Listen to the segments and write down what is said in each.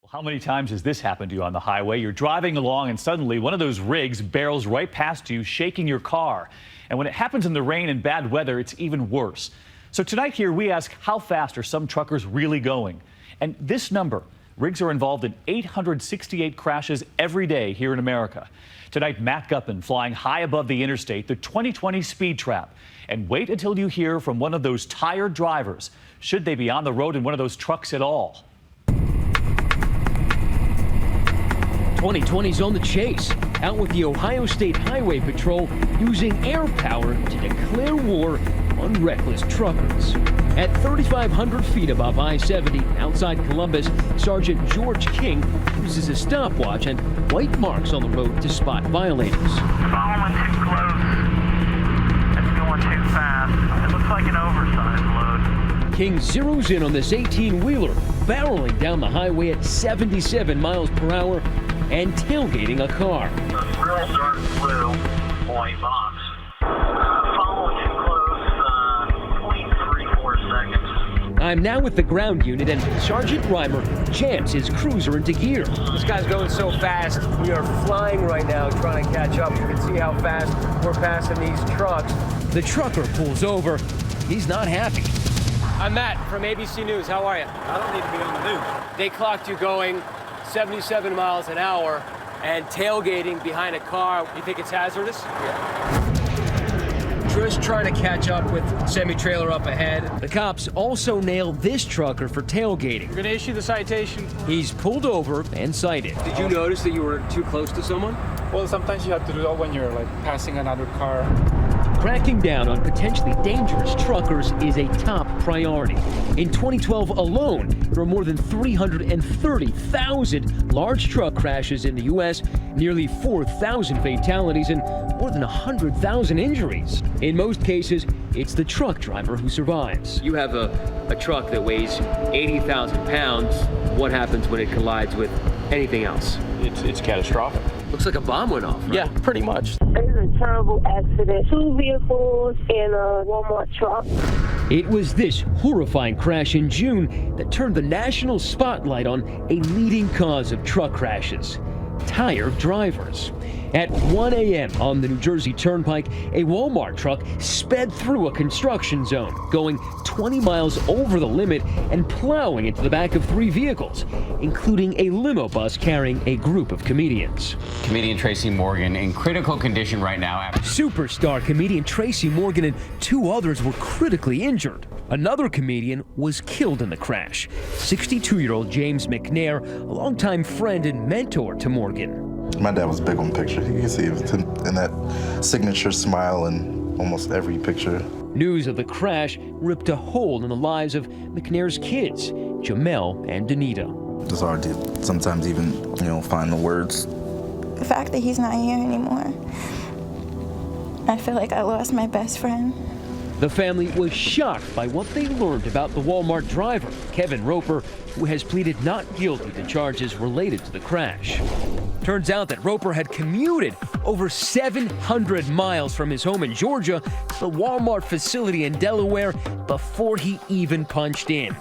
How many times has this happened to you on the highway? You're driving along and suddenly one of those rigs barrels right past you, shaking your car. And when it happens in the rain and bad weather, it's even worse. So tonight here we ask, how fast are some truckers really going? And this number, rigs are involved in 868 crashes every day here in America. Tonight, Matt Gutman flying high above the interstate, the 2020 speed trap. And wait until you hear from one of those tired drivers. Should they be on the road in one of those trucks at all? 2020's on the chase, out with the Ohio State Highway Patrol using air power to declare war on reckless truckers. At 3,500 feet above I-70 outside Columbus, Sergeant George King uses a stopwatch and white marks on the road to spot violators. Following too close. It's going too fast. It looks like an oversized load. King zeroes in on this 18-wheeler, barreling down the highway at 77 miles per hour and tailgating a car. A real dark blue white box. Following too close, 0.34 seconds. I'm now with the ground unit, and Sergeant Reimer jams his cruiser into gear. This guy's going so fast. We are flying right now, trying to catch up. You can see how fast we're passing these trucks. The trucker pulls over. He's not happy. I'm Matt from ABC News. How are you? I don't need to be on the news. They clocked you going 77 miles an hour and tailgating behind a car. You think it's hazardous? Yeah. Just trying to catch up with semi-trailer up ahead. The cops also nailed this trucker for tailgating. We're going to issue the citation. He's pulled over and cited. Did you notice that you were too close to someone? Well, sometimes you have to do that when you're passing another car. Cracking down on potentially dangerous truckers is a top priority. In 2012 alone, there were more than 330,000 large truck crashes in the U.S., nearly 4,000 fatalities, and more than 100,000 injuries. In most cases, it's the truck driver who survives. You have a truck that weighs 80,000 pounds. What happens when it collides with anything else? It's catastrophic. Looks like a bomb went off, right? Yeah, pretty much. It was a terrible accident. 2 vehicles and a Walmart truck. It was this horrifying crash in June that turned the national spotlight on a leading cause of truck crashes: tired drivers. At 1 a.m. on the New Jersey Turnpike, a Walmart truck sped through a construction zone, going 20 miles over the limit and plowing into the back of 3 vehicles, including a limo bus carrying a group of comedians. Comedian Tracy Morgan in critical condition right now. Superstar comedian Tracy Morgan and 2 others were critically injured. Another comedian was killed in the crash. 62-year-old James McNair, a longtime friend and mentor to Morgan. My dad was big on pictures. You can see it in that signature smile in almost every picture. News of the crash ripped a hole in the lives of McNair's kids, Jamel and Danita. It's hard to sometimes even, find the words. The fact that he's not here anymore, I feel like I lost my best friend. The family was shocked by what they learned about the Walmart driver, Kevin Roper, who has pleaded not guilty to charges related to the crash. Turns out that Roper had commuted over 700 miles from his home in Georgia to the Walmart facility in Delaware before he even punched in.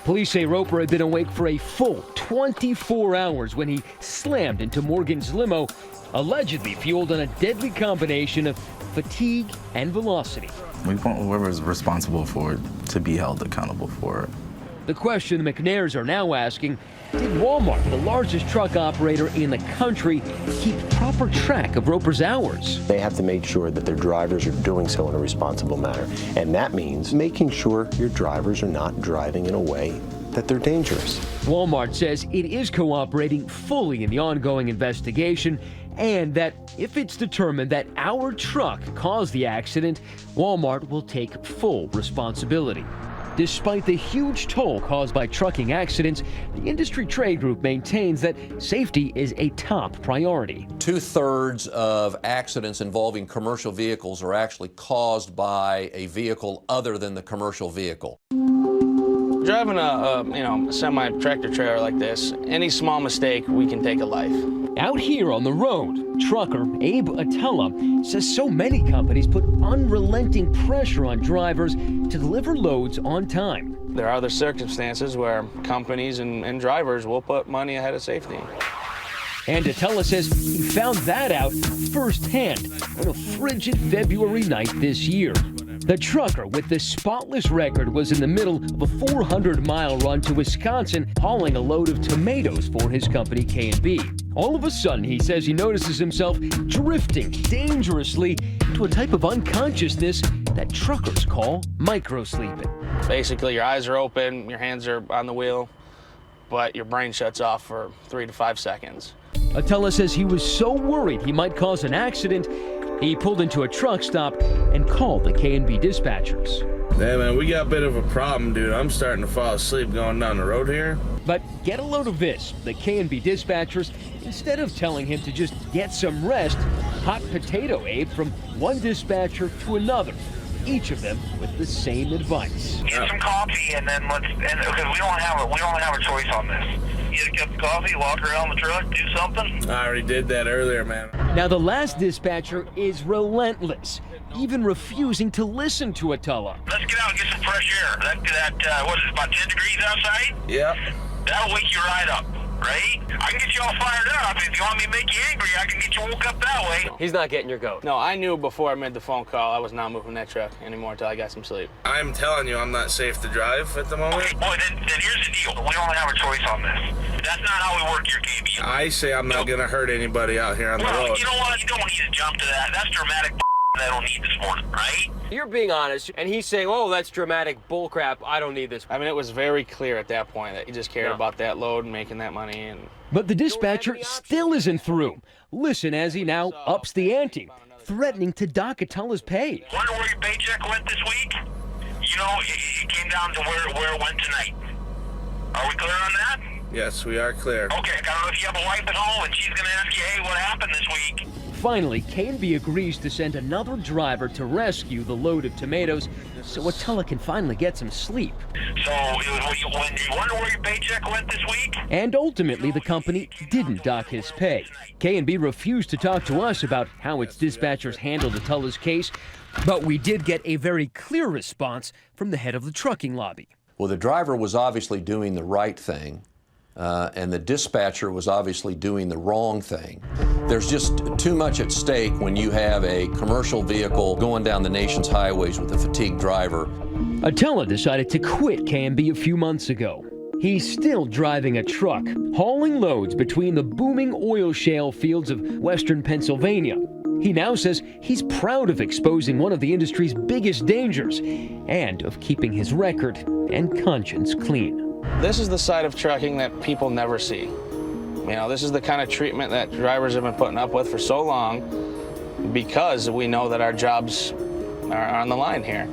Police say Roper had been awake for a full 24 hours when he slammed into Morgan's limo, allegedly fueled on a deadly combination of fatigue and velocity. We want whoever is responsible for it to be held accountable for it. The question the McNairs are now asking: did Walmart, the largest truck operator in the country, keep proper track of Roper's hours? They have to make sure that their drivers are doing so in a responsible manner. And that means making sure your drivers are not driving in a way that they're dangerous. Walmart says it is cooperating fully in the ongoing investigation, and that if it's determined that our truck caused the accident, Walmart will take full responsibility. Despite the huge toll caused by trucking accidents, the industry trade group maintains that safety is a top priority. 2/3 of accidents involving commercial vehicles are actually caused by a vehicle other than the commercial vehicle. Driving a semi-tractor trailer like this, any small mistake, we can take a life. Out here on the road, trucker Abe Atella says so many companies put unrelenting pressure on drivers to deliver loads on time. There are other circumstances where companies and drivers will put money ahead of safety. And Atella says he found that out firsthand on a frigid February night this year. The trucker with the spotless record was in the middle of a 400-mile run to Wisconsin hauling a load of tomatoes for his company K&B. All of a sudden, he says he notices himself drifting dangerously into a type of unconsciousness that truckers call microsleeping. Basically, your eyes are open, your hands are on the wheel, but your brain shuts off for 3 to 5 seconds. Atella says he was so worried he might cause an accident, he pulled into a truck stop and called the K&B dispatchers. Hey man, we got a bit of a problem, dude. I'm starting to fall asleep going down the road here. But get a load of this. The K&B dispatchers, instead of telling him to just get some rest, hot potato Abe from one dispatcher to another, each of them with the same advice. Get some coffee and then because we don't have a choice on this. Get a cup of coffee, walk around the truck, do something. I already did that earlier, man. Now the last dispatcher is relentless, even refusing to listen to Atella. Let's get out and get some fresh air. What is it, about 10 degrees outside? Yep. That'll wake you right up, right? I can get you all fired up. If you want me to make you angry, I can get you woke up that way. He's not getting your goat. No, I knew before I made the phone call I was not moving that truck anymore until I got some sleep. I'm telling you, I'm not safe to drive at the moment. Okay, boy, then here's the deal. We don't have a choice on this. That's not how we work here, KB. I say I'm not gonna hurt anybody out here on the road. You know what? You don't need to jump to that. That's dramatic that I don't need this morning, right? You're being honest, and he's saying, oh, that's dramatic bullcrap. I don't need this. I mean, it was very clear at that point that he just cared about that load and making that money. And But the dispatcher still isn't through. Listen as he now ups the ante, threatening to dock Atella's pay. Wonder where your paycheck went this week? You know, it came down to where it went tonight. Are we clear on that? Yes, we are clear. Okay, I don't know if you have a wife at home and she's going to ask you, hey, what happened this week? Finally, K&B agrees to send another driver to rescue the load of tomatoes so Atella can finally get some sleep. So, when you wonder where your paycheck went this week? And ultimately, the company didn't dock his pay. K&B refused to talk to us about how its dispatchers handled Atella's case, but we did get a very clear response from the head of the trucking lobby. Well, the driver was obviously doing the right thing. And the dispatcher was obviously doing the wrong thing. There's just too much at stake when you have a commercial vehicle going down the nation's highways with a fatigued driver. Atella decided to quit K&B a few months ago. He's still driving a truck, hauling loads between the booming oil shale fields of western Pennsylvania. He now says he's proud of exposing one of the industry's biggest dangers and of keeping his record and conscience clean. this is the side of trucking that people never see. You know, this is the kind of treatment that drivers have been putting up with for so long because we know that our jobs are on the line here.